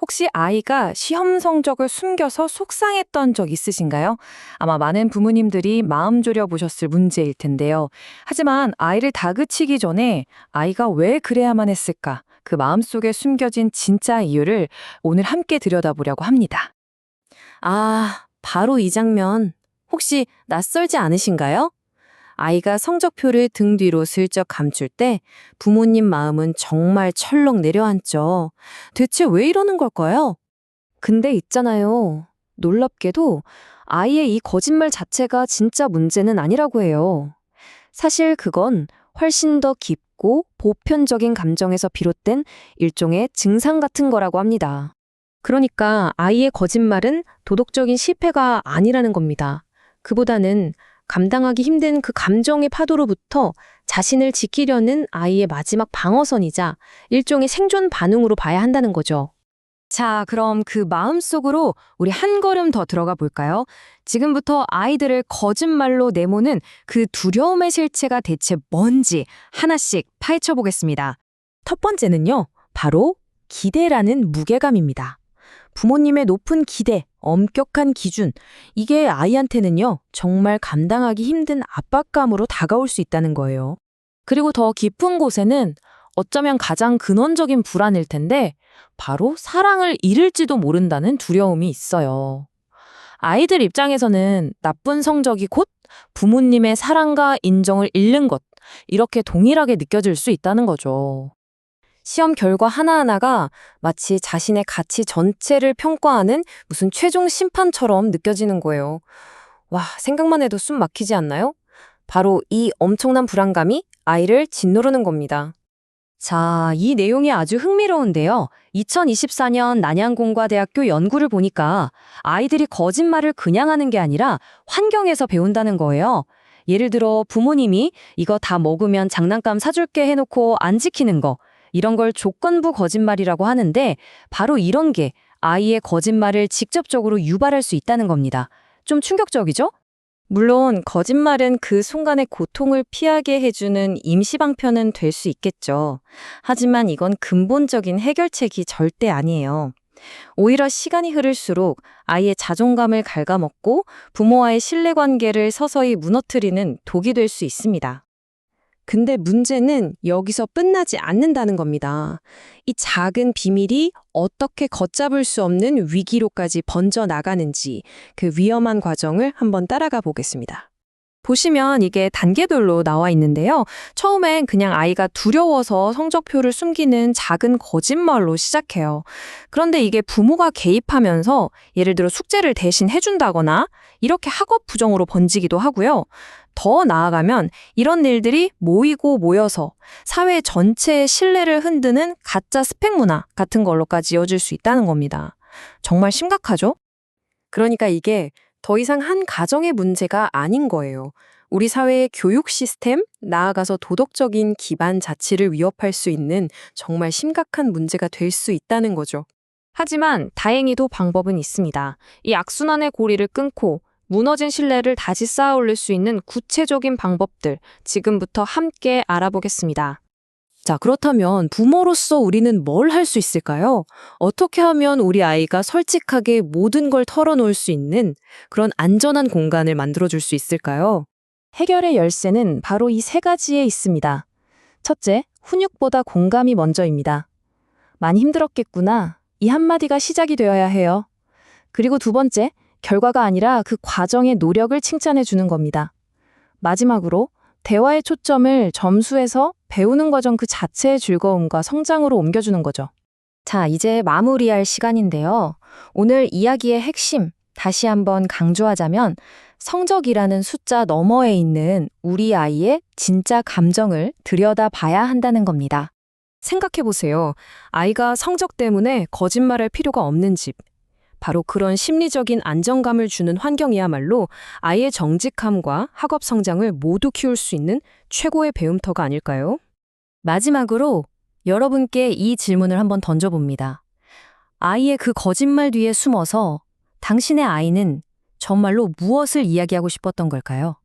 혹시 아이가 시험 성적을 숨겨서 속상했던 적 있으신가요? 아마 많은 부모님들이 마음 졸여 보셨을 문제일 텐데요. 하지만 아이를 다그치기 전에 아이가 왜 그래야만 했을까? 그 마음속에 숨겨진 진짜 이유를 오늘 함께 들여다보려고 합니다. 아, 바로 이 장면. 혹시 낯설지 않으신가요? 아이가 성적표를 등 뒤로 슬쩍 감출 때 부모님 마음은 정말 철렁 내려앉죠. 대체 왜 이러는 걸까요? 근데 있잖아요. 놀랍게도 아이의 이 거짓말 자체가 진짜 문제는 아니라고 해요. 사실 그건 훨씬 더 깊고 보편적인 감정에서 비롯된 일종의 증상 같은 거라고 합니다. 그러니까 아이의 거짓말은 도덕적인 실패가 아니라는 겁니다. 그보다는 감당하기 힘든 그 감정의 파도로부터 자신을 지키려는 아이의 마지막 방어선이자 일종의 생존 반응으로 봐야 한다는 거죠. 자, 그럼 그 마음속으로 우리 한 걸음 더 들어가 볼까요? 지금부터 아이들을 거짓말로 내모는 그 두려움의 실체가 대체 뭔지 하나씩 파헤쳐 보겠습니다. 첫 번째는요, 바로 기대라는 무게감입니다. 부모님의 높은 기대, 엄격한 기준, 이게 아이한테는요, 정말 감당하기 힘든 압박감으로 다가올 수 있다는 거예요. 그리고 더 깊은 곳에는 어쩌면 가장 근원적인 불안일 텐데, 바로 사랑을 잃을지도 모른다는 두려움이 있어요. 아이들 입장에서는 나쁜 성적이 곧 부모님의 사랑과 인정을 잃는 것, 이렇게 동일하게 느껴질 수 있다는 거죠. 시험 결과 하나하나가 마치 자신의 가치 전체를 평가하는 무슨 최종 심판처럼 느껴지는 거예요. 와, 생각만 해도 숨 막히지 않나요? 바로 이 엄청난 불안감이 아이를 짓누르는 겁니다. 자, 이 내용이 아주 흥미로운데요. 2024년 난양공과대학교 연구를 보니까 아이들이 거짓말을 그냥 하는 게 아니라 환경에서 배운다는 거예요. 예를 들어 부모님이 이거 다 먹으면 장난감 사줄게 해놓고 안 지키는 거. 이런 걸 조건부 거짓말이라고 하는데 바로 이런 게 아이의 거짓말을 직접적으로 유발할 수 있다는 겁니다. 좀 충격적이죠? 물론 거짓말은 그 순간의 고통을 피하게 해주는 임시방편은 될 수 있겠죠. 하지만 이건 근본적인 해결책이 절대 아니에요. 오히려 시간이 흐를수록 아이의 자존감을 갉아먹고 부모와의 신뢰관계를 서서히 무너뜨리는 독이 될 수 있습니다. 근데 문제는 여기서 끝나지 않는다는 겁니다. 이 작은 비밀이 어떻게 걷잡을 수 없는 위기로까지 번져 나가는지 그 위험한 과정을 한번 따라가 보겠습니다. 보시면 이게 단계별로 나와 있는데요. 처음엔 그냥 아이가 두려워서 성적표를 숨기는 작은 거짓말로 시작해요. 그런데 이게 부모가 개입하면서 예를 들어 숙제를 대신 해준다거나 이렇게 학업 부정으로 번지기도 하고요. 더 나아가면 이런 일들이 모이고 모여서 사회 전체의 신뢰를 흔드는 가짜 스펙 문화 같은 걸로까지 이어질 수 있다는 겁니다. 정말 심각하죠? 그러니까 이게 더 이상 한 가정의 문제가 아닌 거예요. 우리 사회의 교육 시스템, 나아가서 도덕적인 기반 자체를 위협할 수 있는 정말 심각한 문제가 될 수 있다는 거죠. 하지만 다행히도 방법은 있습니다. 이 악순환의 고리를 끊고 무너진 신뢰를 다시 쌓아 올릴 수 있는 구체적인 방법들 지금부터 함께 알아보겠습니다. 자, 그렇다면 부모로서 우리는 뭘 할 수 있을까요? 어떻게 하면 우리 아이가 솔직하게 모든 걸 털어놓을 수 있는 그런 안전한 공간을 만들어줄 수 있을까요? 해결의 열쇠는 바로 이 세 가지에 있습니다. 첫째, 훈육보다 공감이 먼저입니다. 많이 힘들었겠구나. 이 한마디가 시작이 되어야 해요. 그리고 두 번째, 결과가 아니라 그 과정의 노력을 칭찬해 주는 겁니다. 마지막으로 대화의 초점을 점수에서 배우는 과정 그 자체의 즐거움과 성장으로 옮겨주는 거죠. 자, 이제 마무리할 시간인데요. 오늘 이야기의 핵심, 다시 한번 강조하자면 성적이라는 숫자 너머에 있는 우리 아이의 진짜 감정을 들여다봐야 한다는 겁니다. 생각해보세요. 아이가 성적 때문에 거짓말할 필요가 없는 집. 바로 그런 심리적인 안정감을 주는 환경이야말로 아이의 정직함과 학업 성장을 모두 키울 수 있는 최고의 배움터가 아닐까요? 마지막으로 여러분께 이 질문을 한번 던져봅니다. 아이의 그 거짓말 뒤에 숨어서 당신의 아이는 정말로 무엇을 이야기하고 싶었던 걸까요?